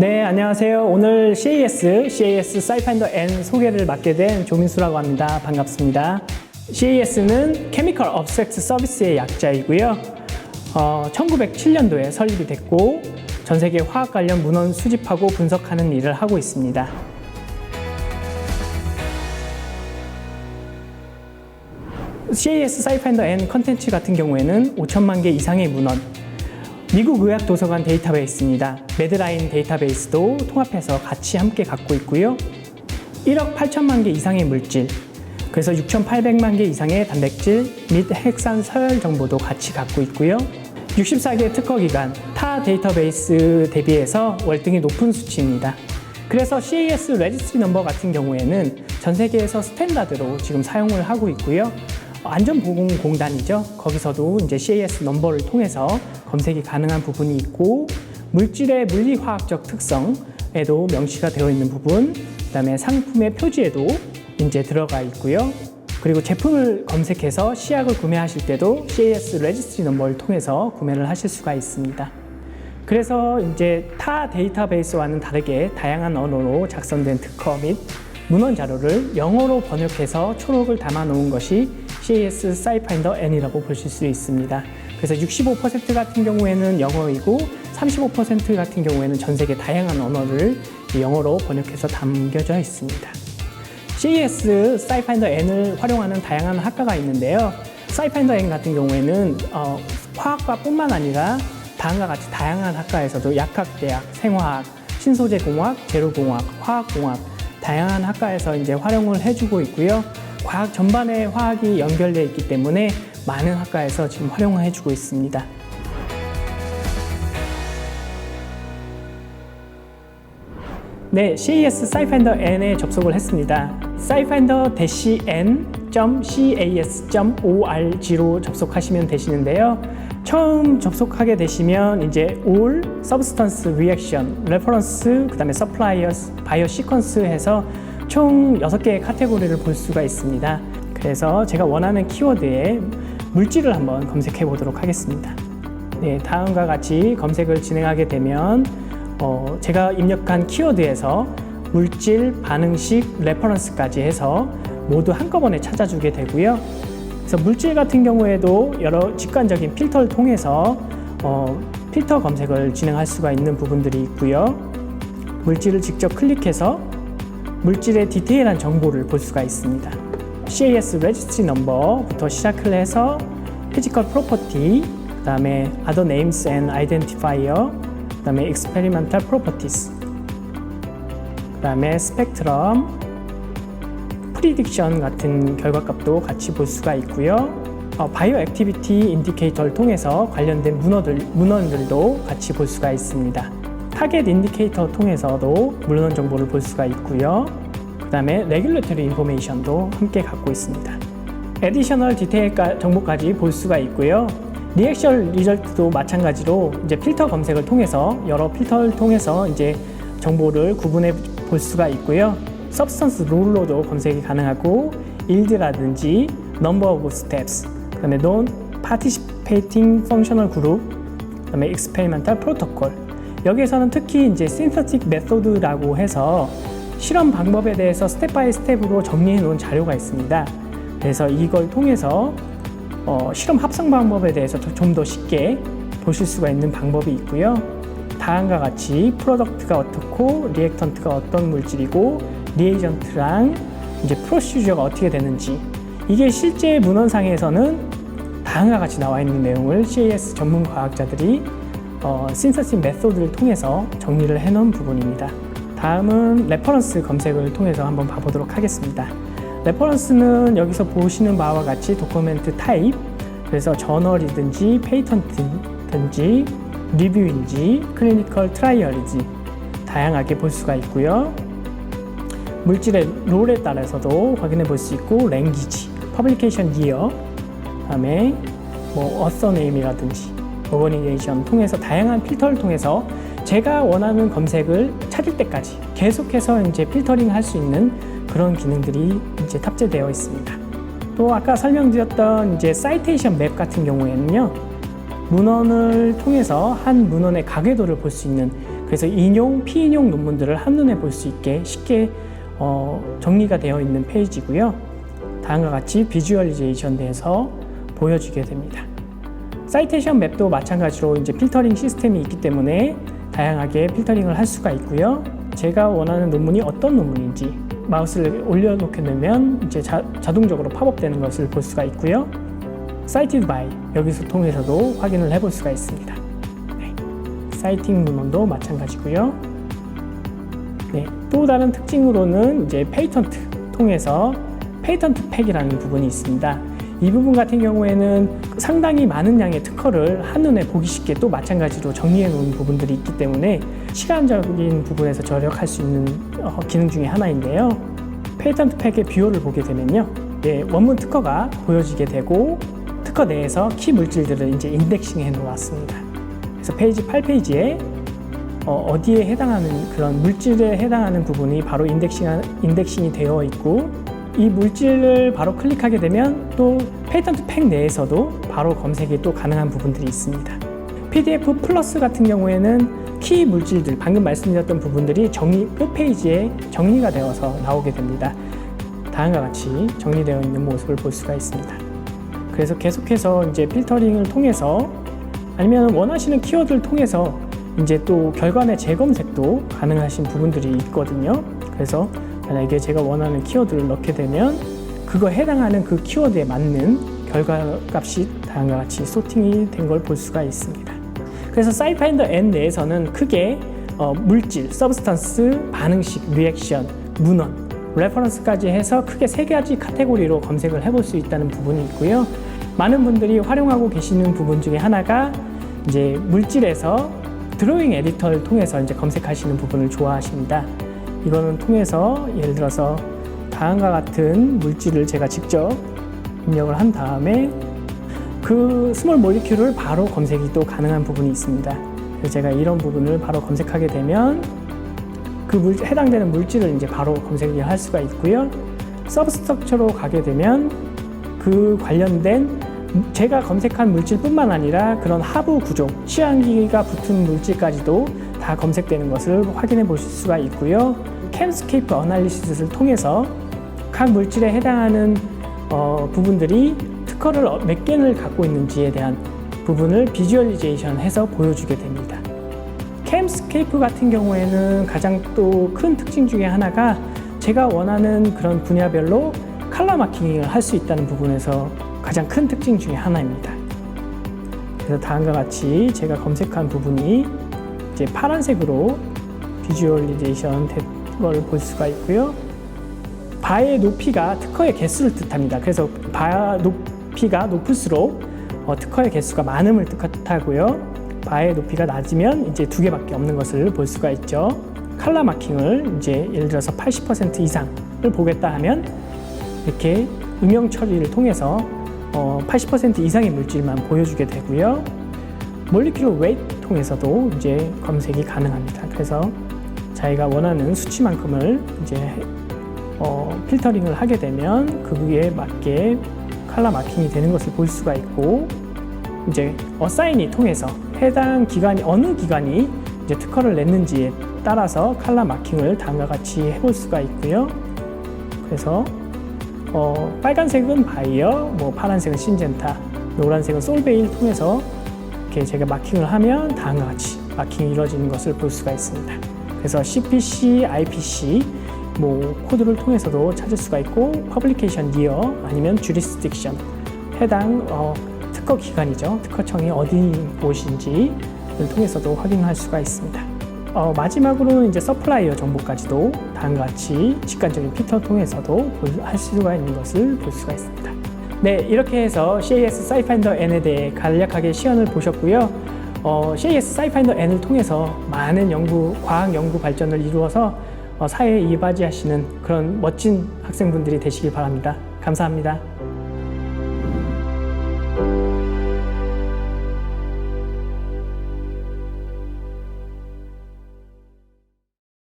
네, 안녕하세요. 오늘 CAS 사이파인더 N 소개를 맡게 된 조민수라고 합니다. 반갑습니다. CAS는 Chemical Abstract Service의 약자이고요. 1907년도에 설립이 됐고 전 세계 화학 관련 문헌 수집하고 분석하는 일을 하고 있습니다. CAS 사이파인더 N 컨텐츠 같은 경우에는 5천만 개 이상의 문헌, 미국 의학 도서관 데이터베이스입니다. 매드라인 데이터베이스도 통합해서 같이 함께 갖고 있고요. 1억 8천만 개 이상의 물질, 그래서 6,800만 개 이상의 단백질 및 핵산 서열 정보도 같이 갖고 있고요. 64개 특허 기관, 타 데이터베이스 대비해서 월등히 높은 수치입니다. 그래서 CAS 레지스트리 넘버 같은 경우에는 전 세계에서 스탠다드로 지금 사용을 하고 있고요. 안전보건공단이죠. 거기서도 이제 CAS 넘버를 통해서 검색이 가능한 부분이 있고, 물질의 물리화학적 특성에도 명시가 되어 있는 부분, 그다음에 상품의 표지에도 이제 들어가 있고요. 그리고 제품을 검색해서 시약을 구매하실 때도 CAS 레지스트리 넘버를 통해서 구매를 하실 수가 있습니다. 그래서 이제 타 데이터베이스와는 다르게 다양한 언어로 작성된 특허 및 문헌 자료를 영어로 번역해서 초록을 담아 놓은 것이 CAS 사이파인더 N이라고 보실 수 있습니다. 그래서 65% 같은 경우에는 영어이고 35% 같은 경우에는 전 세계 다양한 언어를 영어로 번역해서 담겨져 있습니다. CAS 사이파인더 N을 활용하는 다양한 학과가 있는데요. 사이파인더 N 같은 경우에는 화학과뿐만 아니라 다음과 같이 다양한 학과에서도 약학대학, 생화학, 신소재공학, 재료공학, 화학공학 다양한 학과에서 이제 활용을 해주고 있고요. 과학 전반에 화학이 연결되어 있기 때문에 많은 학과에서 지금 활용을 해주고 있습니다. 네, CAS 사이파인더 N에 접속을 했습니다. saifindr.cas.org로 접속하시면 되시는데요. 처음 접속하게 되시면 이제 All, Substance Reaction, Reference, 그 다음에 Suppliers, Biosequence 해서 총 6개의 카테고리를 볼 수가 있습니다. 그래서 제가 원하는 키워드에 물질을 한번 검색해 보도록 하겠습니다. 네, 다음과 같이 검색을 진행하게 되면 제가 입력한 키워드에서 물질, 반응식, 레퍼런스까지 해서 모두 한꺼번에 찾아주게 되고요. 그래서 물질 같은 경우에도 여러 직관적인 필터를 통해서 필터 검색을 진행할 수가 있는 부분들이 있고요. 물질을 직접 클릭해서 물질의 디테일한 정보를 볼 수가 있습니다. CAS 레지스트리 넘버부터 시작을 해서 피지컬 프로퍼티, 그 다음에 other names and identifier, 그 다음에 experimental properties, 그 다음에 스펙트럼, 프리딕션 같은 결과값도 같이 볼 수가 있고요. 바이오 액티비티 인디케이터를 통해서 관련된 문헌들도 같이 볼 수가 있습니다. 타겟 인디케이터 통해서도 문헌 정보를 볼 수가 있고요. 그 다음에 레귤레터리 인포메이션도 함께 갖고 있습니다. 에디셔널 디테일 정보까지 볼 수가 있고요. 리액션 리절트도 마찬가지로 이제 필터 검색을 통해서 여러 필터를 통해서 이제 정보를 구분해 볼 수가 있고요. 서브스턴스 룰로도 검색이 가능하고 yield라든지 number of steps, 그다음에 non participating functional group, 그다음에 experimental protocol. 여기에서는 특히 이제 synthetic method라고 해서 실험 방법에 대해서 스텝 바이 스텝으로 정리해 놓은 자료가 있습니다. 그래서 이걸 통해서 실험 합성 방법에 대해서 좀 더 쉽게 보실 수가 있는 방법이 있고요. 다음과 같이 프로덕트가 어떻고 리액턴트가 어떤 물질이고 리에이전트랑 이제 프로시저가 어떻게 되는지, 이게 실제 문헌상에서는 다음과 같이 나와 있는 내용을 CAS 전문 과학자들이 신서시 메소드를 통해서 정리를 해놓은 부분입니다. 다음은 레퍼런스 검색을 통해서 한번 봐보도록 하겠습니다. 레퍼런스는 여기서 보시는 바와 같이 도큐멘트 타입, 그래서 저널이든지 페이턴트든지 리뷰인지 클리니컬 트라이얼인지 다양하게 볼 수가 있고요. 물질의 롤에 따라서도 확인해 볼 수 있고, 랭귀지, 퍼블리케이션 이어, 그다음에 어서 네임이라든지 오거니제이션 통해서 다양한 필터를 통해서 제가 원하는 검색을 찾을 때까지 계속해서 이제 필터링 할 수 있는 그런 기능들이 이제 탑재되어 있습니다. 또 아까 설명드렸던 이제 사이테이션 맵 같은 경우에는요, 문헌을 통해서 한 문헌의 가궤도를 볼 수 있는 그래서 인용, 피인용 논문들을 한눈에 볼 수 있게 쉽게 정리가 되어 있는 페이지고요. 다음과 같이 비주얼리제이션 돼서 보여주게 됩니다. 사이테이션 맵도 마찬가지로 이제 필터링 시스템이 있기 때문에 다양하게 필터링을 할 수가 있고요. 제가 원하는 논문이 어떤 논문인지 마우스를 올려놓게 되면 이제 자동적으로 팝업되는 것을 볼 수가 있고요. Cited by 여기서 통해서도 확인을 해볼 수가 있습니다. 네. 사이팅 문헌도 마찬가지고요. 네. 또 다른 특징으로는 이제 페이턴트 통해서 페이턴트 팩이라는 부분이 있습니다. 이 부분 같은 경우에는 상당히 많은 양의 특허를 한눈에 보기 쉽게 또 마찬가지로 정리해 놓은 부분들이 있기 때문에 시간적인 부분에서 절약할 수 있는 기능 중에 하나인데요. 페이턴트 팩의 뷰어를 보게 되면요. 네, 원문 특허가 보여지게 되고 특허 내에서 키 물질들을 이제 인덱싱해 놓았습니다. 그래서 페이지 8페이지에 어디에 해당하는 그런 물질에 해당하는 부분이 바로 인덱싱이 되어 있고 이 물질을 바로 클릭하게 되면 또 페이턴트 팩 내에서도 바로 검색이 또 가능한 부분들이 있습니다. PDF 플러스 같은 경우에는 키 물질들, 방금 말씀드렸던 부분들이 끝페이지에 정리가 되어서 나오게 됩니다. 다음과 같이 정리되어 있는 모습을 볼 수가 있습니다. 그래서 계속해서 이제 필터링을 통해서 아니면 원하시는 키워드를 통해서 이제 또 결과의 재검색도 가능하신 부분들이 있거든요. 그래서 만약에 제가 원하는 키워드를 넣게 되면 그거 해당하는 그 키워드에 맞는 결과값이 다음과 같이 소팅이 된 걸 볼 수가 있습니다. 그래서 사이파인더 N 내에서는 크게 물질, 서브스턴스, 반응식, 리액션, 문헌, 레퍼런스까지 해서 크게 3가지 카테고리로 검색을 해볼 수 있다는 부분이 있고요. 많은 분들이 활용하고 계시는 부분 중에 하나가 이제 물질에서 드로잉 에디터를 통해서 이제 검색하시는 부분을 좋아하십니다. 이거는 통해서 예를 들어서 다음과 같은 물질을 제가 직접 입력을 한 다음에 그 스몰 모리큘을 바로 검색이 또 가능한 부분이 있습니다. 그래서 제가 이런 부분을 바로 검색하게 되면 그 해당되는 물질을 이제 바로 검색을 할 수가 있고요. 서브스트럭처로 가게 되면 그 관련된 제가 검색한 물질뿐만 아니라 그런 하부 구조, 취향기가 붙은 물질까지도 다 검색되는 것을 확인해 보실 수가 있고요. 캠스케이프 어널리시스를 통해서 각 물질에 해당하는 부분들이 특허를 몇 개를 갖고 있는지에 대한 부분을 비주얼리제이션 해서 보여주게 됩니다. 캠스케이프 같은 경우에는 가장 또 큰 특징 중에 하나가 제가 원하는 그런 분야별로 컬러 마킹을 할 수 있다는 부분에서 가장 큰 특징 중에 하나입니다. 그래서 다음과 같이 제가 검색한 부분이 이제 파란색으로 비주얼리제이션 된 걸 볼 수가 있고요. 바의 높이가 특허의 개수를 뜻합니다. 그래서 바 높이가 높을수록 특허의 개수가 많음을 뜻하고요. 바의 높이가 낮으면 이제 2개밖에 없는 것을 볼 수가 있죠. 컬러 마킹을 이제 예를 들어서 80% 이상을 보겠다 하면 이렇게 음영 처리를 통해서 80% 이상의 물질만 보여주게 되고요. 몰리큘러 웨이트 통해서도 이제 검색이 가능합니다. 그래서 자기가 원하는 수치만큼을 이제 필터링을 하게 되면 그에 맞게 컬러 마킹이 되는 것을 볼 수가 있고 이제 어사인이 통해서 해당 기관이 어느 기관이 이제 특허를 냈는지에 따라서 컬러 마킹을 다음과 같이 해볼 수가 있고요. 그래서 빨간색은 바이어, 파란색은 신젠타, 노란색은 솔베이를 통해서 이렇게 제가 마킹을 하면 다음과 같이 마킹이 이루어지는 것을 볼 수가 있습니다. 그래서 CPC, IPC 코드를 통해서도 찾을 수가 있고 퍼블리케이션 이어 아니면 주리스딕션 해당 특허 기관이죠. 특허청이 어디 곳인지를 통해서도 확인할 수가 있습니다. 마지막으로는 이제 서플라이어 정보까지도 다음과 같이 직관적인 필터 통해서도 할 수가 있는 것을 볼 수가 있습니다. 네, 이렇게 해서 CAS 사이파인더 N에 대해 간략하게 시연을 보셨고요. CAS 사이파인더 N을 통해서 많은 과학 연구 발전을 이루어서 사회에 이바지하시는 그런 멋진 학생분들이 되시길 바랍니다. 감사합니다.